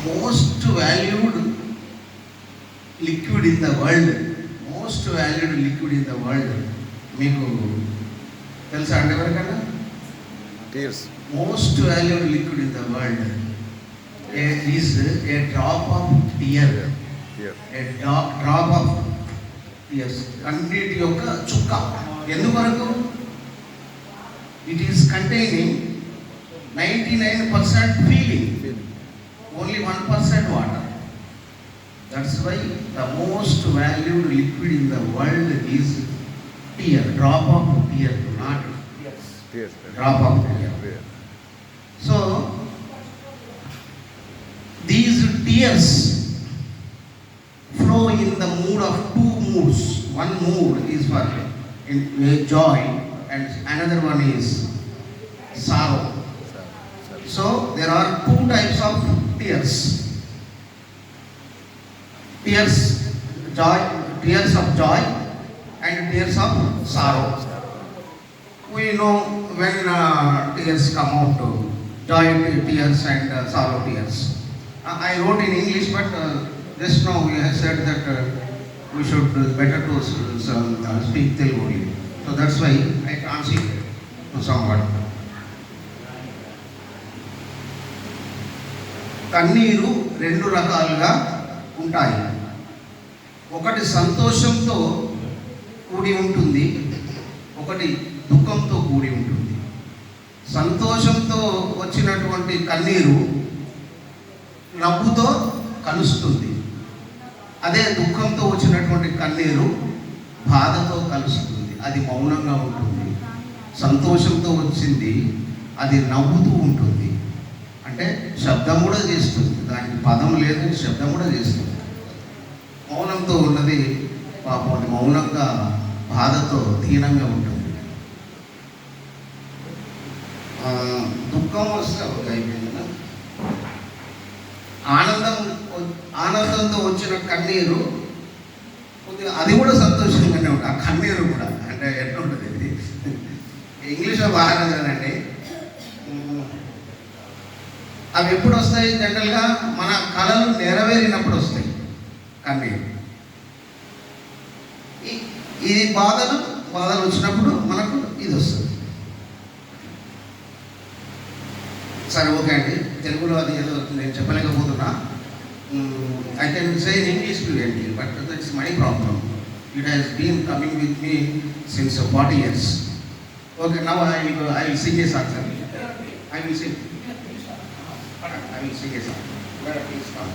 Most valued liquid in the world. Most valued liquid in the world మీకు తెలుసా అండి ఎవరికన్నా? Tears. Most valued liquid in the world is a drop of tear. A drop of tears, కన్నీటి యొక్క చుక్క. ఎందువరకు? It is containing 99% feeling, only 1% water. That's why the most valued liquid in the world is tear, drop of tear, not Tears. drop of tear. So these tears flow in the mood of two moods. One mood is for joy and another one is sorrow. So there are two types of tears. Tears of joy and tears of sorrow. We know when tears come out, joy tears and sorrow tears. I wrote in English, but just now we have said that we should better to speak Telugu only. So that's why I translated to somewhat. కన్నీరు రెండు రకాలుగా ఉంటాయి. ఒకటి సంతోషంతో కూడి ఉంటుంది, ఒకటి దుఃఖంతో కూడి ఉంటుంది. సంతోషంతో వచ్చినటువంటి కన్నీరు నవ్వుతో కలుస్తుంది. అదే దుఃఖంతో వచ్చినటువంటి కన్నీరు బాధతో కలుస్తుంది, అది మౌనంగా ఉంటుంది. సంతోషంతో వచ్చింది అది నవ్వుతూ ఉంటుంది, అంటే శబ్దం కూడా చేస్తుంది, దానికి పదం లేదు, శబ్దం కూడా చేస్తుంది. మౌనంతో ఉన్నది పాపం అది మౌనంగా బాధతో దీనంగా ఉంటుంది. దుఃఖం వస్తే అయిపోయింది. ఆనందంతో వచ్చిన కన్నీరు కొద్దిగా అది కూడా సంతోషంగానే ఉంటుంది. ఆ కన్నీరు కూడా అంటే ఎట్లా ఉంటుంది, ఇది ఇంగ్లీష్లో బాగా కదండి. అవి ఎప్పుడు వస్తాయి? జనరల్గా మన కళలు నెరవేరినప్పుడు వస్తాయి కన్నీరు. ఇది బాధలు వచ్చినప్పుడు మనకు ఇది వస్తుంది. సరే, ఓకే అండి. తెలుగులో అది ఏదో నేను చెప్పలేకపోతున్నా. I can say in English fluently, but that's my problem. It has been coming with me since 40 years. Okay, now I will sing a song, sir. I will sing a song. Please come.